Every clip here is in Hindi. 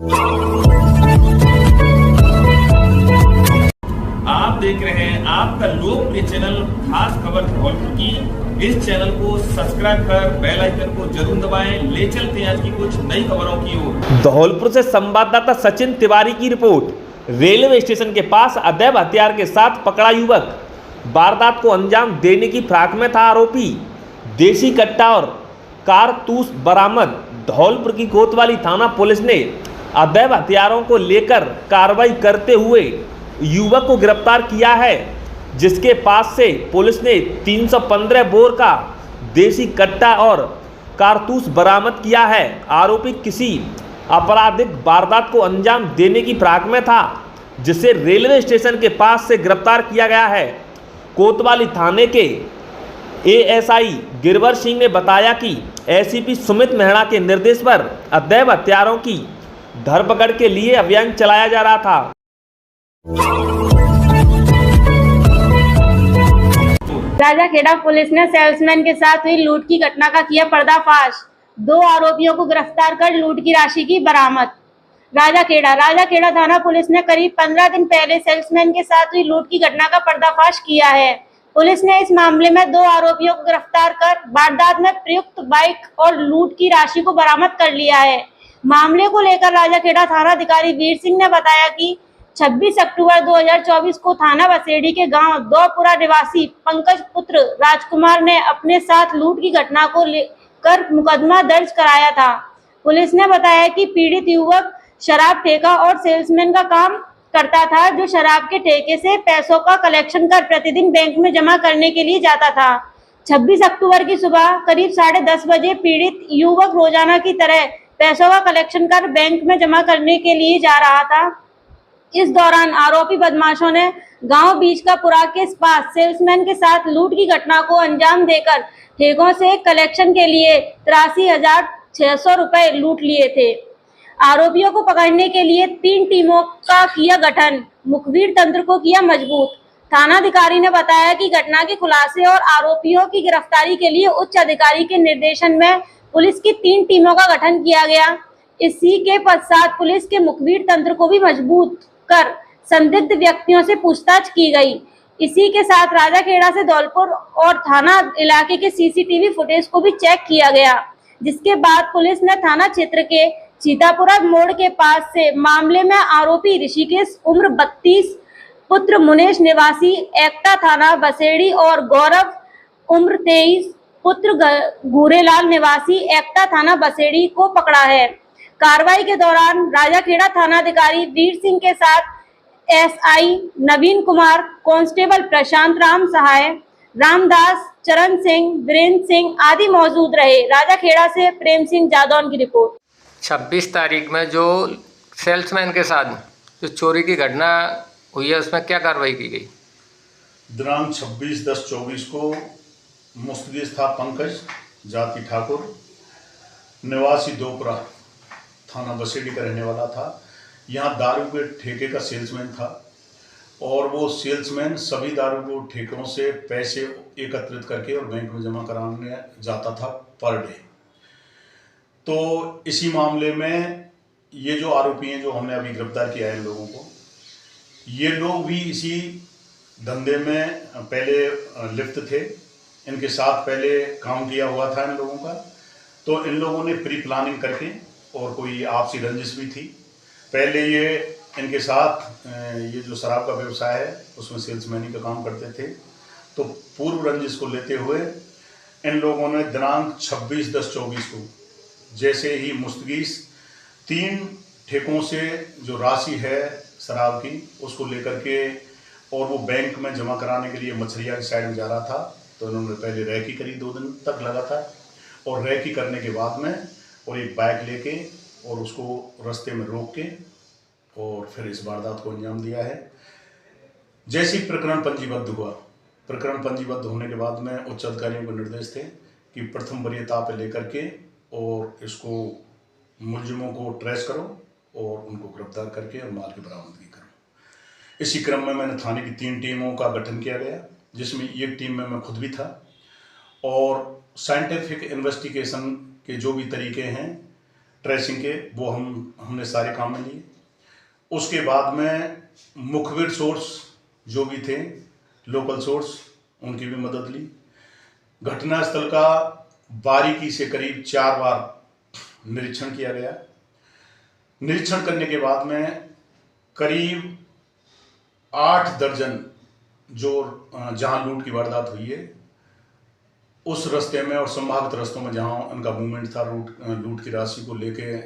आप देख रहे हैं आपका लोकप्रिय चैनल खास खबर धौलपुर की। इस चैनल को सब्सक्राइब कर बेल आइकन को जरूर दबाएं। ले चलते हैं आज की कुछ नई खबरों की ओर। धौलपुर से संवाददाता सचिन तिवारी की रिपोर्ट। रेलवे स्टेशन के पास अदैव हथियार के साथ पकड़ा युवक। वारदात को अंजाम देने की फिराक में था आरोपी। देसी कट्टा और कारतूस बरामद। धौलपुर की कोतवाली थाना पुलिस ने अदैव हथियारों को लेकर कार्रवाई करते हुए युवक को गिरफ्तार किया है, जिसके पास से पुलिस ने 315 बोर का देसी कट्टा और कारतूस बरामद किया है। आरोपी किसी आपराधिक वारदात को अंजाम देने की फिराक में था, जिसे रेलवे स्टेशन के पास से गिरफ्तार किया गया है। कोतवाली थाने के एएसआई गिरवर सिंह ने बताया कि एसीपी सुमित मेहरा के निर्देश पर अदैव हथियारों की धरपकड़ के लिए अभियान चलाया जा रहा था। राजाखेड़ा पुलिस ने सेल्समैन के साथ हुई लूट की घटना का किया पर्दाफाश। 2 आरोपियों को गिरफ्तार कर लूट की राशि की बरामद। राजाखेड़ा थाना पुलिस ने करीब 15 दिन पहले सेल्समैन के साथ हुई लूट की घटना का पर्दाफाश किया है। पुलिस ने इस मामले में 2 आरोपियों को गिरफ्तार कर वारदात में प्रयुक्त बाइक और लूट की राशि को बरामद कर लिया है। मामले को लेकर राजाखेड़ा थाना अधिकारी वीर सिंह ने बताया कि 26 अक्टूबर 2024 को थाना बसेड़ी के गांव दौपुरा निवासी पंकज पुत्र राजकुमार ने अपने साथ लूट की घटना को लेकर मुकदमा दर्ज कराया था। पुलिस ने बताया कि पीड़ित युवक शराब ठेका और सेल्समैन का काम करता था, जो शराब के ठेके से पैसों का कलेक्शन कर प्रतिदिन बैंक में जमा करने के लिए जाता था। 26 अक्टूबर की सुबह करीब 10:30 बजे पीड़ित युवक रोजाना की तरह पैसों का कलेक्शन कर बैंक में जमा करने के लिए जा रहा था। इस दौरान आरोपी बदमाशों ने गांव बीच का पुरा के पास सेल्समैन के साथ लूट की घटना को अंजाम देकर ठेकों से कलेक्शन के लिए 83,600 रुपए लूट लिए थे। आरोपियों को पकड़ने के लिए 3 टीमों का किया गठन, मुखबिर तंत्र को किया मजबूत। थानाधिकारी ने बताया कि घटना के खुलासे और आरोपियों की गिरफ्तारी के लिए उच्च अधिकारी के निर्देशन में पुलिस की 3 टीमों का गठन किया गया। इसी के पश्चात पुलिस के मुखबिर तंत्र को भी मजबूत कर संदिग्ध व्यक्तियों से पूछताछ की गई। इसी के साथ राजाखेड़ा से धौलपुर और थाना इलाके के सीसीटीवी फुटेज को भी चेक किया गया, जिसके बाद पुलिस ने थाना क्षेत्र के सीतापुरा मोड़ के पास से मामले में आरोपी ऋषिकेश उम्र 32 पुत्र मुनेश निवासी एकता थाना बसेड़ी और गौरव उम्र 23 पुत्र घूरेलाल निवासी एकता थाना बसेड़ी को पकड़ा है। कार्रवाई के दौरान राजाखेड़ा थानाधिकारी वीर सिंह के साथ एसआई नवीन कुमार, कांस्टेबल प्रशांत राम सहाय, रामदास, चरण सिंह, वीरेंद्र सिंह आदि मौजूद रहे। राजाखेड़ा से प्रेम सिंह जादौन की रिपोर्ट। 26 तारीख में जो सेल्समैन के साथ जो चोरी की घटना हुई है, उसमें क्या कार्रवाई की गई? दिनांक 26/10/24 को मुस्तगिस था पंकज जाति ठाकुर, निवासी दोपरा, थाना बसेड़ी का रहने वाला था। यहाँ दारू के ठेके का सेल्समैन था और वो सेल्समैन सभी दारू के ठेकों से पैसे एकत्रित करके और बैंक में जमा कराने जाता था पर डे। तो इसी मामले में ये जो आरोपी हैं, जो हमने अभी गिरफ्तार किया है इन लोगों को, ये लोग भी इसी धंधे में पहले लिप्त थे। इनके साथ पहले काम किया हुआ था इन लोगों का। तो इन लोगों ने प्री प्लानिंग करके, और कोई आपसी रंजिश भी थी पहले, ये इनके साथ ये जो शराब का व्यवसाय है उसमें सेल्समैनी का काम करते थे। तो पूर्व रंजिश को लेते हुए इन लोगों ने दिनांक 26/10/24 को जैसे ही मुस्तगिस 3 ठेकों से जो राशि है शराब की उसको लेकर के, और वो बैंक में जमा कराने के लिए मछरिया की साइड में जा रहा था, तो इन्होंने पहले रैकी करी 2 दिन तक लगातार, और रैकी करने के बाद में और एक बाइक लेके और उसको रास्ते में रोक के और फिर इस वारदात को अंजाम दिया है। जैसे ही प्रकरण पंजीबद्ध हुआ, प्रकरण पंजीबद्ध होने के बाद में उच्च अधिकारियों को निर्देश थे कि प्रथम वरीयता पे लेकर के और इसको मुलजिमों को ट्रेस करो और उनको गिरफ्तार करके और माल की बरामदगी करो। इसी क्रम में मैंने थाने की 3 टीमों का गठन किया गया, जिसमें एक टीम में मैं खुद भी था, और साइंटिफिक इन्वेस्टिगेशन के जो भी तरीके हैं ट्रेसिंग के, वो हमने सारे काम में लिए। उसके बाद में मुखबिर सोर्स जो भी थे, लोकल सोर्स, उनकी भी मदद ली। घटनास्थल का बारीकी से करीब 4 बार निरीक्षण किया गया। निरीक्षण करने के बाद में करीब 8 दर्जन जो जहां लूट की वारदात हुई है उस रास्ते में और संभावित रास्तों में जहां उनका मूवमेंट था लूट की राशि को लेके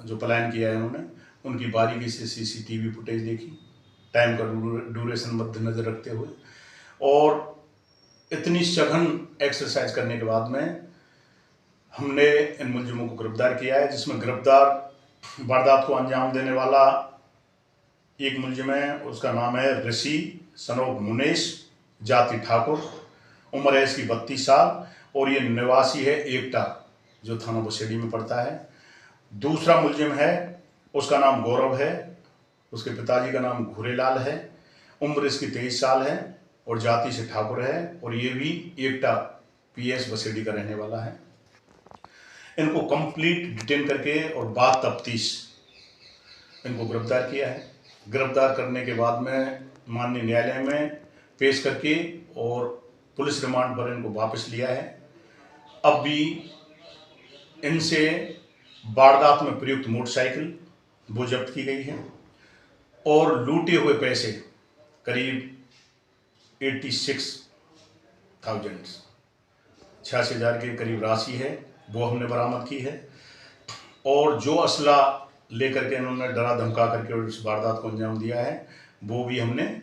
जो पलायन किया है उन्होंने, उनकी बारीकी से सीसीटीवी फुटेज देखी, टाइम का ड्यूरेशन मद्देनजर रखते हुए, और इतनी सघन एक्सरसाइज करने के बाद में हमने इन मुलजिमों को गिरफ्तार किया है, जिसमें गिरफ्तार वारदात को अंजाम देने वाला एक मुलजिम है, उसका नाम है ऋषि सनोब मुनेश, जाति ठाकुर, उम्र है इसकी 32 साल और ये निवासी है एकटा जो थाना बसेड़ी में पड़ता है। दूसरा मुलजिम है, उसका नाम गौरव है, उसके पिताजी का नाम घुरेलाल है, उम्र इसकी 23 साल है और जाति से ठाकुर है और ये भी एकटा पीएस बसेड़ी का रहने वाला है। इनको कंप्लीट डिटेन करके और बाद तफ्तीश इनको गिरफ्तार किया है। गिरफ्तार करने के बाद में माननीय न्यायालय में पेश करके और पुलिस रिमांड पर इनको वापस लिया है। अब भी इनसे वारदात में प्रयुक्त मोटरसाइकिल वो जब्त की गई है और लूटे हुए पैसे करीब 86,000 के करीब राशि है, वो हमने बरामद की है। और जो असला लेकर के इन्होंने डरा धमका करके और इस वारदात को अंजाम दिया है वो भी हमने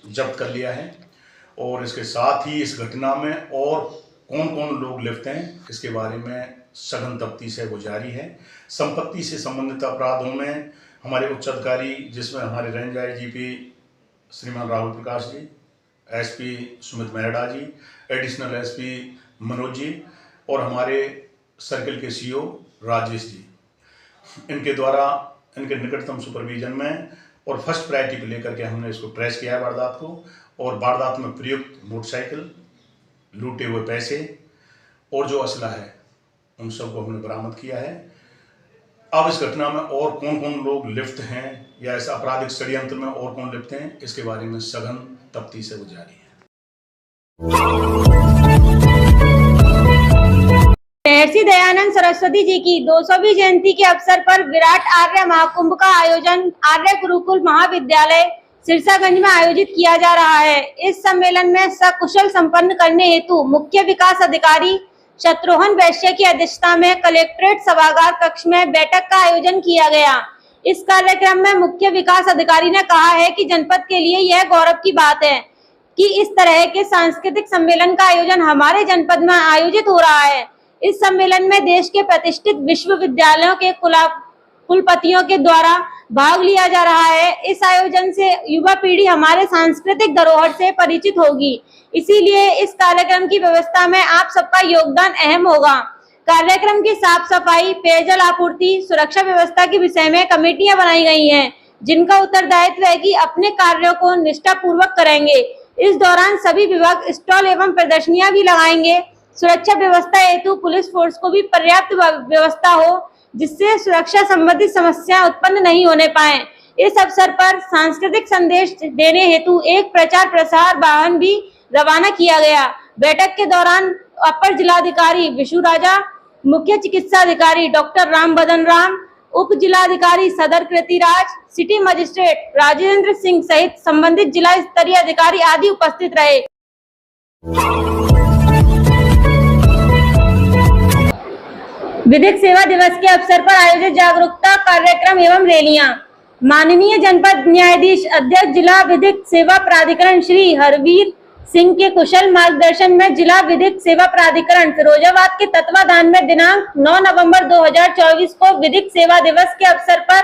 जब्त कर लिया है। और इसके साथ ही इस घटना में और कौन कौन लोग लिप्त हैं इसके बारे में सघन तफ्तीश है वो जारी है। संपत्ति से संबंधित अपराधों में हमारे उच्च अधिकारी, जिसमें हमारे रेंज आईजीपी श्रीमान राहुल प्रकाश जी, एसपी सुमित मेहरा जी, एडिशनल एसपी मनोज जी और हमारे सर्किल के सीओ राजेश जी, इनके द्वारा इनके निकटतम सुपरविजन में और फर्स्ट प्रायोरिटी पे लेकर के हमने इसको ट्रेस किया है वारदात को, और वारदात में प्रयुक्त मोटरसाइकिल, लूटे हुए पैसे और जो असला है उन सबको हमने बरामद किया है। अब इस घटना में और कौन कौन लोग लिप्त हैं या इस आपराधिक षड्यंत्र में और कौन लिप्त हैं इसके बारे में सघन तफ्तीश है वो जारी है। महर्षि दयानंद सरस्वती जी की 200वीं जयंती के अवसर पर विराट आर्य महाकुंभ का आयोजन आर्य गुरुकुल महाविद्यालय सिरसागंज में आयोजित किया जा रहा है। इस सम्मेलन में सकुशल संपन्न करने हेतु मुख्य विकास अधिकारी शत्रुघ्न वैश्य की अध्यक्षता में कलेक्ट्रेट सभागार कक्ष में बैठक का आयोजन किया गया। इस कार्यक्रम में मुख्य विकास अधिकारी ने कहा है कि जनपद के लिए यह गौरव की बात है कि इस तरह के सांस्कृतिक सम्मेलन का आयोजन हमारे जनपद में आयोजित हो रहा है। इस सम्मेलन में देश के प्रतिष्ठित विश्वविद्यालयों के कुलपतियों के द्वारा भाग लिया जा रहा है। इस आयोजन से युवा पीढ़ी हमारे सांस्कृतिक धरोहर से परिचित होगी, इसीलिए इस कार्यक्रम की व्यवस्था में आप सबका योगदान अहम होगा। कार्यक्रम की साफ सफाई, पेयजल आपूर्ति, सुरक्षा व्यवस्था के विषय में कमेटियां बनाई गई हैं, जिनका उत्तरदायित्व है कि अपने कार्यों को निष्ठापूर्वक करेंगे। इस दौरान सभी विभाग स्टॉल एवं प्रदर्शनियां भी लगाएंगे। सुरक्षा व्यवस्था हेतु पुलिस फोर्स को भी पर्याप्त व्यवस्था हो, जिससे सुरक्षा संबंधी समस्या उत्पन्न नहीं होने पाए। इस अवसर पर सांस्कृतिक संदेश देने हेतु एक प्रचार प्रसार वाहन भी रवाना किया गया। बैठक के दौरान अपर जिलाधिकारी विशु राजा, मुख्य चिकित्सा अधिकारी डॉक्टर राम बदन राम, उप जिलाधिकारी सदर कृतिराज, सिटी मजिस्ट्रेट राजेंद्र सिंह सहित संबंधित जिला स्तरीय अधिकारी आदि उपस्थित रहे। विधिक सेवा दिवस के अवसर पर आयोजित जागरूकता कार्यक्रम एवं रैलियां। माननीय जनपद न्यायाधीश अध्यक्ष जिला विधिक सेवा प्राधिकरण श्री हरवीर सिंह के कुशल मार्गदर्शन में जिला विधिक सेवा प्राधिकरण फिरोजाबाद के तत्वाधान में दिनांक 9 नवंबर 2024 को विधिक सेवा दिवस के अवसर पर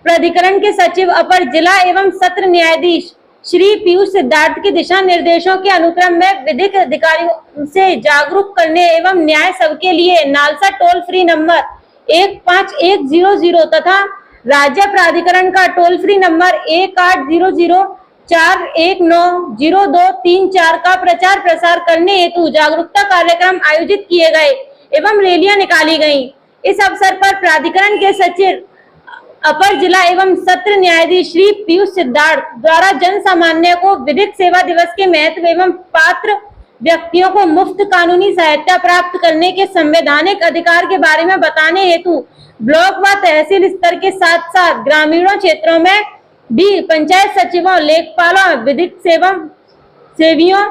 प्राधिकरण के सचिव अपर जिला एवं सत्र न्यायाधीश श्री पीयूष सिद्धार्थ के दिशा निर्देशों के अनुक्रम में विधिक अधिकारियों से जागरूक करने एवं न्याय सबके लिए नालसा टोल फ्री नंबर 15100 तथा राज्य प्राधिकरण का टोल फ्री नंबर 1800-419-0234 का प्रचार प्रसार करने हेतु जागरूकता कार्यक्रम आयोजित किए गए। एवं रैलियां निकाली गईं। इस अवसर पर प्राधिकरण के सचिव अपर जिला एवं सत्र न्यायाधीश श्री पीयूष सिद्धार्थ द्वारा जन सामान्य को विधिक सेवा दिवस के महत्व एवं पात्र व्यक्तियों को मुफ्त कानूनी सहायता प्राप्त करने के संवैधानिक अधिकार के बारे में बताने हेतु ब्लॉक व तहसील स्तर के साथ साथ ग्रामीणों क्षेत्रों में भी पंचायत सचिवों, लेखपालों, विधिक सेवियों,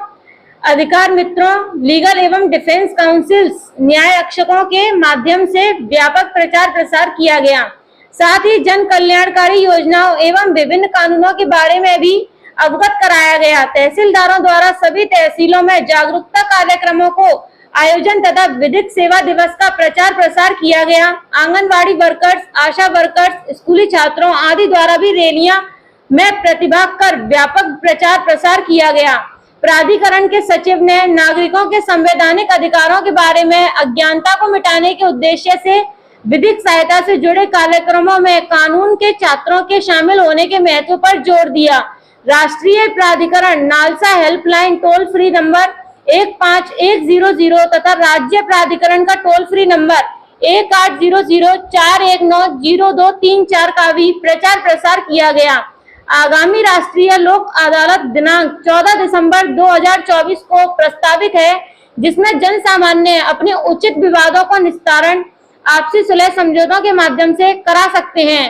अधिकार मित्रों, लीगल एवं डिफेंस काउंसिल्स, न्याय रक्षकों के माध्यम से व्यापक प्रचार प्रसार किया गया। साथ ही जन कल्याणकारी योजनाओं एवं विभिन्न कानूनों के बारे में भी अवगत कराया गया। तहसीलदारों द्वारा सभी तहसीलों में जागरूकता कार्यक्रमों को आयोजन तथा विधिक सेवा दिवस का प्रचार प्रसार किया गया। आंगनवाड़ी वर्कर्स, आशा वर्कर्स, स्कूली छात्रों आदि द्वारा भी रैलियां में प्रतिभाग कर व्यापक प्रचार प्रसार किया गया। प्राधिकरण के सचिव ने नागरिकों के संवैधानिक अधिकारों के बारे में अज्ञानता को मिटाने के उद्देश्य से विधिक सहायता से जुड़े कार्यक्रमों में कानून के छात्रों के शामिल होने के महत्व पर जोर दिया। राष्ट्रीय प्राधिकरण NALSA helpline toll free number 15100 तथा राज्य प्राधिकरण का टोल फ्री नंबर 180041900234 का भी प्रचार प्रसार किया गया। आगामी राष्ट्रीय लोक अदालत दिनांक 14 दिसंबर 2024 को प्रस्तावित है, जिसमें जन सामान्य अपने उचित विवादों को निस्तारण आपसी सुलह समझौतों के माध्यम से करा सकते हैं।